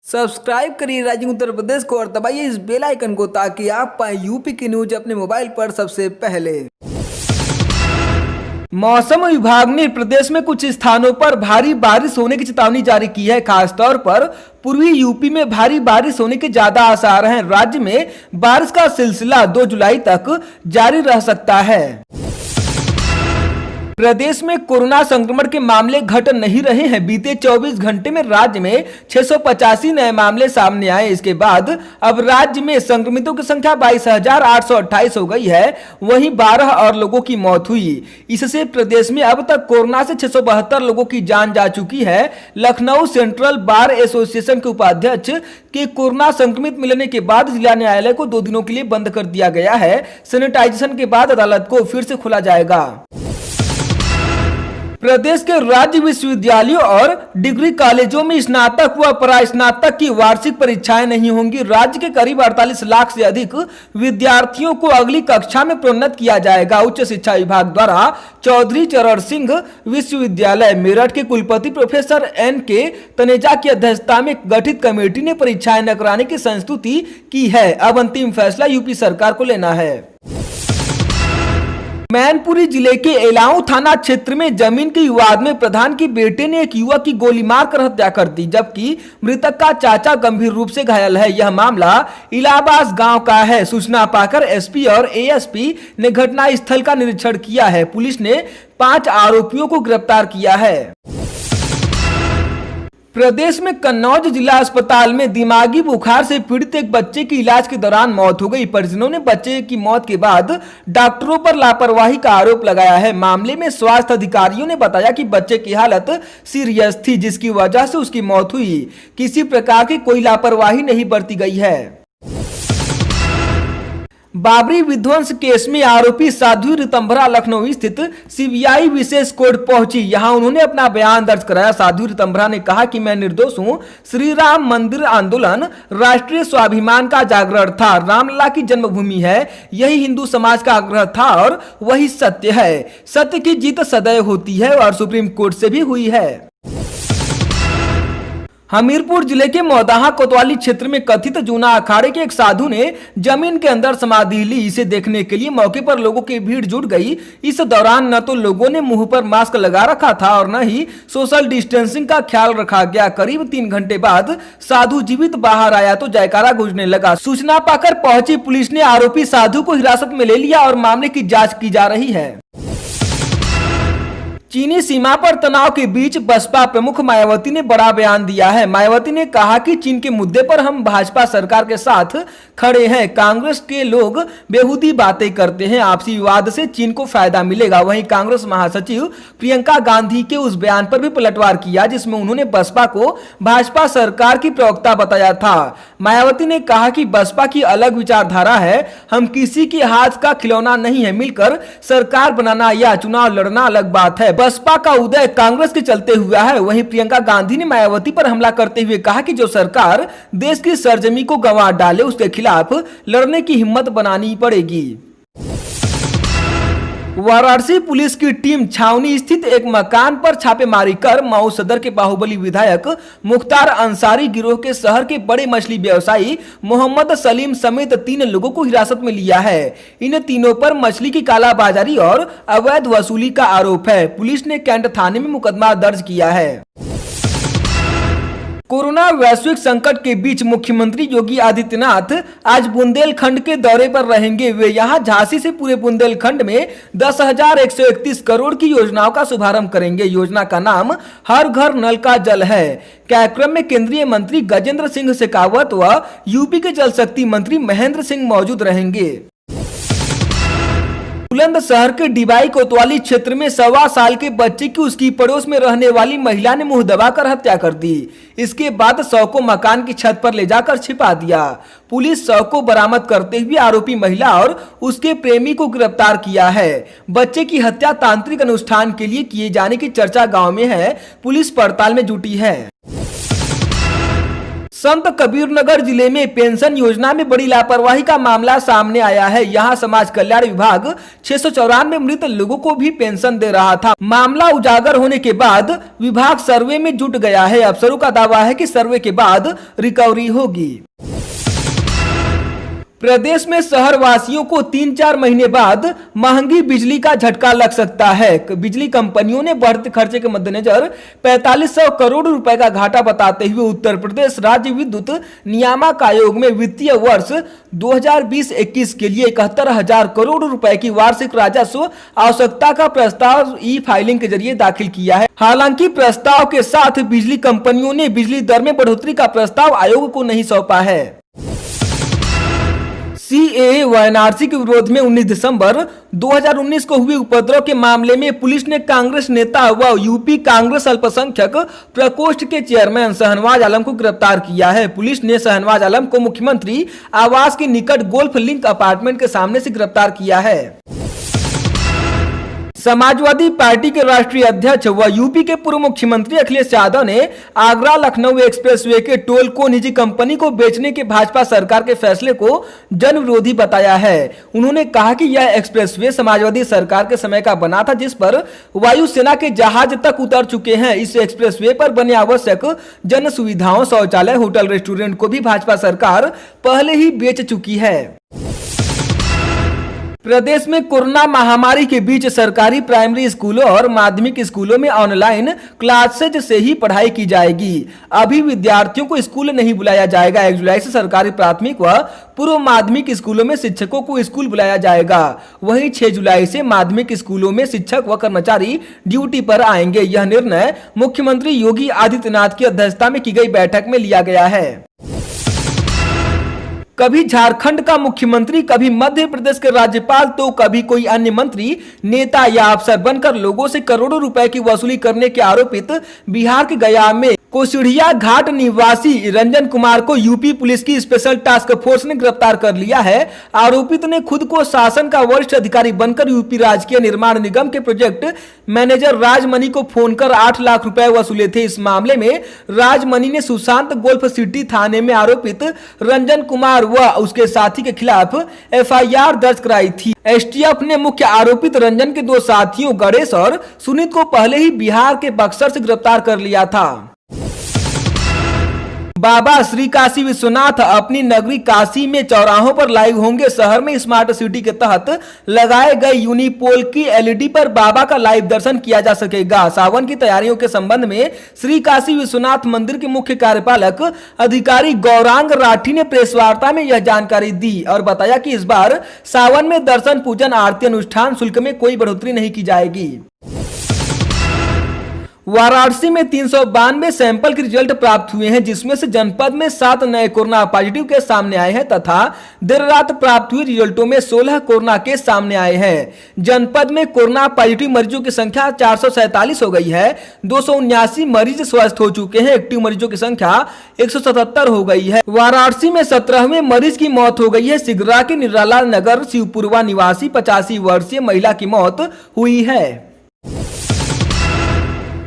Subscribe करिए rising Uttar Pradesh को और दबाइए इस बेल आइकन को ताकि आप पाए यूपी की न्यूज अपने मोबाइल पर सबसे पहले। मौसम विभाग ने प्रदेश में कुछ स्थानों पर भारी बारिश होने की चेतावनी जारी की है। खासतौर पर पूर्वी यूपी में भारी बारिश होने के ज्यादा आसार हैं। राज्य में बारिश का सिलसिला 2 जुलाई तक जारी रह सकता है। प्रदेश में कोरोना संक्रमण के मामले घट नहीं रहे हैं। बीते 24 घंटे में राज्य में 685 नए मामले सामने आए। इसके बाद अब राज्य में संक्रमितों की संख्या 22,828 हो गई है। वहीं 12 और लोगों की मौत हुई। इससे प्रदेश में अब तक कोरोना से 672 लोगों की जान जा चुकी है। लखनऊ सेंट्रल बार एसोसिएशन के उपाध्यक्ष के कोरोना संक्रमित मिलने के बाद जिला न्यायालय को 2 दिनों के लिए बंद कर दिया गया है। सैनिटाइजेशन के बाद अदालत को फिर से खोला जाएगा। प्रदेश के राज्य विश्वविद्यालयों और डिग्री कॉलेजों में स्नातक व परास्नातक की वार्षिक परीक्षाएं नहीं होंगी। राज्य के करीब 48 लाख से अधिक विद्यार्थियों को अगली कक्षा में प्रोन्नत किया जाएगा। उच्च शिक्षा विभाग द्वारा चौधरी चरण सिंह विश्वविद्यालय मेरठ के कुलपति प्रोफेसर NK तनेजा की अध्यक्षता में गठित कमेटी ने परीक्षाएं न कराने की संस्तुति की है। अब अंतिम फैसला यूपी सरकार को लेना है। मैनपुरी जिले के एलाऊ थाना क्षेत्र में जमीन के विवाद में प्रधान के बेटे ने एक युवक की गोली मारकर हत्या कर दी, जबकि मृतक का चाचा गंभीर रूप से घायल है। यह मामला इलाहाबाद गांव का है। सूचना पाकर SP और ASP ने घटना स्थल का निरीक्षण किया है। पुलिस ने 5 आरोपियों को गिरफ्तार किया है। प्रदेश में कन्नौज जिला अस्पताल में दिमागी बुखार से पीड़ित एक बच्चे की इलाज के दौरान मौत हो गई। परिजनों ने बच्चे की मौत के बाद डॉक्टरों पर लापरवाही का आरोप लगाया है। मामले में स्वास्थ्य अधिकारियों ने बताया कि बच्चे की हालत सीरियस थी, जिसकी वजह से उसकी मौत हुई। किसी प्रकार की कोई लापरवाही नहीं बरती गई है। बाबरी विध्वंस केस में आरोपी साध्वी ऋतंभरा लखनऊ स्थित CBI विशेष कोर्ट पहुंची। यहां उन्होंने अपना बयान दर्ज कराया। साध्वी ऋतंभरा ने कहा कि मैं निर्दोष हूं। श्री राम मंदिर आंदोलन राष्ट्रीय स्वाभिमान का जागरण था। रामलला की जन्मभूमि है, यही हिंदू समाज का आग्रह था और वही सत्य है। सत्य की जीत सदैव होती है और सुप्रीम कोर्ट से भी हुई है। हमीरपुर जिले के मौदाहा कोतवाली क्षेत्र में कथित जूना अखाड़े के एक साधु ने जमीन के अंदर समाधि ली। इसे देखने के लिए मौके पर लोगों की भीड़ जुट गई। इस दौरान न तो लोगों ने मुंह पर मास्क लगा रखा था और न ही सोशल डिस्टेंसिंग का ख्याल रखा गया। करीब 3 घंटे बाद साधु जीवित बाहर आया तो जयकारा गूंजने लगा। सूचना पाकर पहुंची पुलिस ने आरोपी साधु को हिरासत में ले लिया और मामले की जाँच की जा रही है। चीनी सीमा पर तनाव के बीच बसपा प्रमुख मायावती ने बड़ा बयान दिया है। मायावती ने कहा कि चीन के मुद्दे पर हम भाजपा सरकार के साथ खड़े हैं। कांग्रेस के लोग बेहूदी बातें करते हैं। आपसी विवाद से चीन को फायदा मिलेगा। वहीं कांग्रेस महासचिव प्रियंका गांधी के उस बयान पर भी पलटवार किया जिसमें उन्होंने बसपा को भाजपा सरकार की प्रवक्ता बताया था। मायावती ने कहा कि बसपा की अलग विचारधारा है। हम किसी के हाथ का खिलौना नहीं है। मिलकर सरकार बनाना या चुनाव लड़ना अलग बात है। बसपा का उदय कांग्रेस के चलते हुआ है। वहीं प्रियंका गांधी ने मायावती पर हमला करते हुए कहा कि जो सरकार देश की सरजमी को गंवा डाले उसके खिलाफ लड़ने की हिम्मत बनानी पड़ेगी। वाराणसी पुलिस की टीम छावनी स्थित एक मकान पर छापेमारी कर मऊ सदर के बाहुबली विधायक मुख्तार अंसारी गिरोह के शहर के बड़े मछली व्यवसायी मोहम्मद सलीम समेत 3 लोगों को हिरासत में लिया है। इन तीनों पर मछली की कालाबाजारी और अवैध वसूली का आरोप है। पुलिस ने कैंट थाने में मुकदमा दर्ज किया है। कोरोना वैश्विक संकट के बीच मुख्यमंत्री योगी आदित्यनाथ आज बुंदेलखंड के दौरे पर रहेंगे। वे यहां झांसी से पूरे बुंदेलखंड में 10,131 करोड़ की योजनाओं का शुभारंभ करेंगे। योजना का नाम हर घर नल का जल है। कार्यक्रम में केंद्रीय मंत्री गजेंद्र सिंह शेखावत व यूपी के जल शक्ति मंत्री महेंद्र सिंह मौजूद रहेंगे। बुलंदशहर के डिबाई कोतवाली क्षेत्र में 1.25 साल के बच्चे की उसकी पड़ोस में रहने वाली महिला ने मुंह दबाकर हत्या कर दी। इसके बाद शव को मकान की छत पर ले जाकर छिपा दिया। पुलिस शव को बरामद करते हुए आरोपी महिला और उसके प्रेमी को गिरफ्तार किया है। बच्चे की हत्या तांत्रिक अनुष्ठान के लिए किए जाने की चर्चा गांव में है। पुलिस पड़ताल में जुटी है। संत कबीरनगर जिले में पेंशन योजना में बड़ी लापरवाही का मामला सामने आया है। यहां समाज कल्याण विभाग 694 मृत लोगों को भी पेंशन दे रहा था। मामला उजागर होने के बाद विभाग सर्वे में जुट गया है। अफसरों का दावा है कि सर्वे के बाद रिकवरी होगी। प्रदेश में शहर वासियों को 3-4 महीने बाद महंगी बिजली का झटका लग सकता है। बिजली कंपनियों ने बढ़ते खर्चे के मद्देनजर 4500 करोड़ रुपए का घाटा बताते हुए उत्तर प्रदेश राज्य विद्युत नियामक आयोग में वित्तीय वर्ष 2020-21 के लिए 71,000 करोड़ रुपए की वार्षिक राजस्व आवश्यकता का प्रस्ताव ई फाइलिंग के जरिए दाखिल किया है। हालांकि प्रस्ताव के साथ बिजली कंपनियों ने बिजली दर में बढ़ोतरी का प्रस्ताव आयोग को नहीं सौंपा है। सीएए व एनआरसी के विरोध में 19 दिसंबर 2019 को हुए उपद्रव के मामले में पुलिस ने कांग्रेस नेता व यूपी कांग्रेस अल्पसंख्यक प्रकोष्ठ के चेयरमैन शहनवाज आलम को गिरफ्तार किया है। पुलिस ने शहनवाज आलम को मुख्यमंत्री आवास के निकट गोल्फ लिंक अपार्टमेंट के सामने से गिरफ्तार किया है। समाजवादी पार्टी के राष्ट्रीय अध्यक्ष व यूपी के पूर्व मुख्यमंत्री अखिलेश यादव ने आगरा लखनऊ एक्सप्रेसवे के टोल को निजी कंपनी को बेचने के भाजपा सरकार के फैसले को जन विरोधी बताया है। उन्होंने कहा कि यह एक्सप्रेसवे समाजवादी सरकार के समय का बना था, जिस पर वायुसेना के जहाज तक उतर चुके हैं। इस एक्सप्रेसवे पर बने आवश्यक जन सुविधाओं, शौचालय, होटल, रेस्टोरेंट को भी भाजपा सरकार पहले ही बेच चुकी है। प्रदेश में कोरोना महामारी के बीच सरकारी प्राइमरी स्कूलों और माध्यमिक स्कूलों में ऑनलाइन क्लासेज से ही पढ़ाई की जाएगी। अभी विद्यार्थियों को स्कूल नहीं बुलाया जाएगा। 1 जुलाई से सरकारी प्राथमिक व पूर्व माध्यमिक स्कूलों में शिक्षकों को स्कूल बुलाया जाएगा। वहीं 6 जुलाई से माध्यमिक स्कूलों में शिक्षक व कर्मचारी ड्यूटी पर आएंगे। यह निर्णय मुख्यमंत्री योगी आदित्यनाथ की अध्यक्षता में की गई बैठक में लिया गया है। कभी झारखंड का मुख्यमंत्री, कभी मध्य प्रदेश के राज्यपाल तो कभी कोई अन्य मंत्री, नेता या अफसर बनकर लोगों से करोड़ों रुपए की वसूली करने के आरोपित बिहार के गया में कोसिढ़िया घाट निवासी रंजन कुमार को यूपी पुलिस की स्पेशल टास्क फोर्स ने गिरफ्तार कर लिया है। आरोपित ने खुद को शासन का वरिष्ठ अधिकारी बनकर यूपी राजकीय निर्माण निगम के प्रोजेक्ट मैनेजर राजमणि को फोन कर 8 लाख रुपए वसूले थे। इस मामले में राजमणि ने सुशांत गोल्फ सिटी थाने में आरोपित रंजन कुमार व उसके साथी के खिलाफ एफआईआर दर्ज कराई थी। एसटीएफ ने मुख्य आरोपित रंजन के 2 साथियों गणेश और सुनीत को पहले ही बिहार के बक्सर से गिरफ्तार कर लिया था। बाबा श्री काशी विश्वनाथ अपनी नगरी काशी में चौराहों पर लाइव होंगे। शहर में स्मार्ट सिटी के तहत लगाए गए यूनिपोल की एलईडी पर बाबा का लाइव दर्शन किया जा सकेगा। सावन की तैयारियों के संबंध में श्री काशी विश्वनाथ मंदिर के मुख्य कार्यपालक अधिकारी गौरांग राठी ने प्रेस वार्ता में यह जानकारी दी और बताया कि इस बार सावन में दर्शन, पूजन, आरती अनुष्ठान शुल्क में कोई बढ़ोतरी नहीं की जाएगी। वाराणसी में 392 सैंपल के रिजल्ट प्राप्त हुए हैं, जिसमें से जनपद में 7 नए कोरोना पॉजिटिव केस सामने आए हैं तथा देर रात प्राप्त हुए रिजल्टों में 16 कोरोना केस सामने आए हैं। जनपद में कोरोना पॉजिटिव मरीजों की संख्या 447 हो गई है। 279 मरीज स्वस्थ हो चुके हैं। एक्टिव मरीजों की संख्या 177 हो गई है। वाराणसी में 17वें मरीज की मौत हो गई है। सिगरा के निराला नगर शिवपुरवा निवासी 85 वर्षीय महिला की मौत हुई है।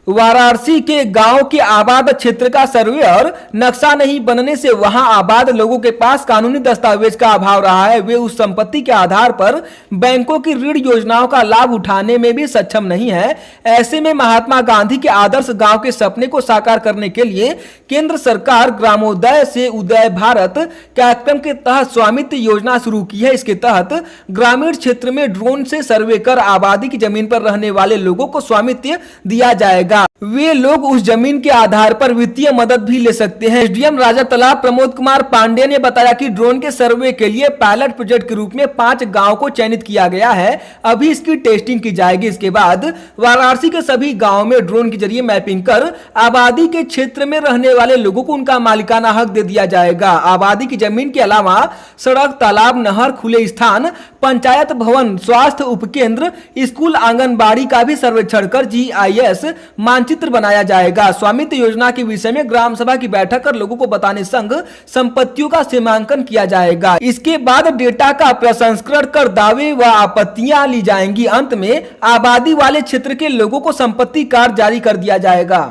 वाराणसी के गांव के आबाद क्षेत्र का सर्वे और नक्शा नहीं बनने से वहां आबाद लोगों के पास कानूनी दस्तावेज का अभाव रहा है। वे उस संपत्ति के आधार पर बैंकों की ऋण योजनाओं का लाभ उठाने में भी सक्षम नहीं है। ऐसे में महात्मा गांधी के आदर्श गांव के सपने को साकार करने के लिए केंद्र सरकार ग्रामोदय से उदय भारत कार्यक्रम के तहत स्वामित्व योजना शुरू की है। इसके तहत ग्रामीण क्षेत्र में ड्रोन से सर्वे कर आबादी की जमीन पर रहने वाले लोगों को स्वामित्व दिया जाएगा। वे लोग उस जमीन के आधार पर वित्तीय मदद भी ले सकते हैं। एसडीएम राजा तालाब प्रमोद कुमार पांडे ने बताया कि ड्रोन के सर्वे के लिए पायलट प्रोजेक्ट के रूप में 5 गांव को चयनित किया गया है। अभी इसकी टेस्टिंग की जाएगी। इसके बाद वाराणसी के सभी गांवों में ड्रोन के जरिए मैपिंग कर आबादी के क्षेत्र में रहने वाले लोगों को उनका मालिकाना हक दे दिया जाएगा। आबादी की जमीन के अलावा सड़क, तालाब, नहर, खुले स्थान, पंचायत भवन, स्वास्थ्य उपकेंद्र, स्कूल, आंगनबाड़ी का भी सर्वेक्षण कर जीआईएस मानचित्र बनाया जाएगा। स्वामित्व योजना के विषय में ग्राम सभा की बैठक कर लोगों को बताने संग संपत्तियों का सीमांकन किया जाएगा। इसके बाद डेटा का प्रसंस्करण कर दावे व आपत्तियां ली जाएंगी। अंत में आबादी वाले क्षेत्र के लोगों को संपत्ति कार्ड जारी कर दिया जाएगा।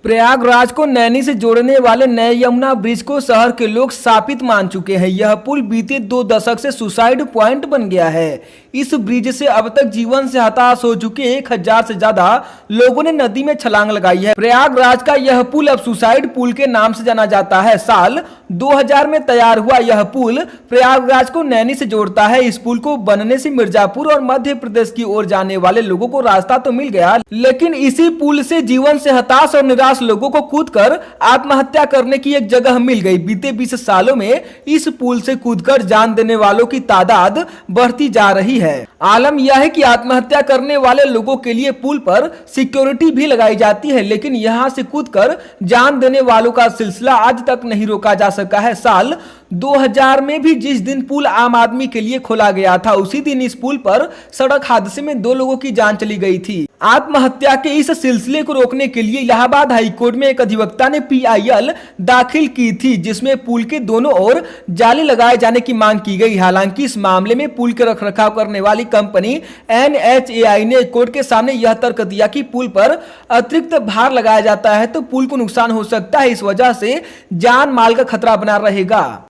प्रयागराज को नैनी से जोड़ने वाले नए यमुना ब्रिज को शहर के लोग शापित मान चुके हैं। यह पुल बीते 2 दशक से सुसाइड पॉइंट बन गया है। इस ब्रिज से अब तक जीवन से हताश हो चुके 1000 से ज्यादा लोगों ने नदी में छलांग लगाई है। प्रयागराज का यह पुल अब सुसाइड पुल के नाम से जाना जाता है। साल 2000 में तैयार हुआ यह पुल प्रयागराज को नैनी से जोड़ता है। इस पुल को बनने से मिर्जापुर और मध्य प्रदेश की ओर जाने वाले लोगों को रास्ता तो मिल गया, लेकिन इसी पुल से जीवन से हताश और निराश लोगों को कूदकर आत्महत्या करने की एक जगह मिल गई। बीते 20 सालों में इस पुल से कूदकर जान देने वालों की तादाद बढ़ती जा रही है। आलम यह है कि आत्महत्या करने वाले लोगों के लिए पुल पर सिक्योरिटी भी लगाई जाती है, लेकिन यहां से कूदकर जान देने वालों का सिलसिला आज तक नहीं रोका जा सका है। साल 2000 में भी जिस दिन पुल आम आदमी के लिए खोला गया था, उसी दिन इस पुल पर सड़क हादसे में 2 लोगों की जान चली गई थी। आत्महत्या के इस सिलसिले को रोकने के लिए इलाहाबाद हाईकोर्ट में एक अधिवक्ता ने PIL दाखिल की थी, जिसमें पुल के दोनों ओर जाली लगाए जाने की मांग की गई। हालांकि इस मामले में पुल के रखरखाव करने वाली कंपनी NHAI ने कोर्ट के सामने यह तर्क दिया कि पुल पर अतिरिक्त भार लगाया जाता है तो पुल को नुकसान हो सकता है, इस वजह से जान माल का खतरा बना रहेगा।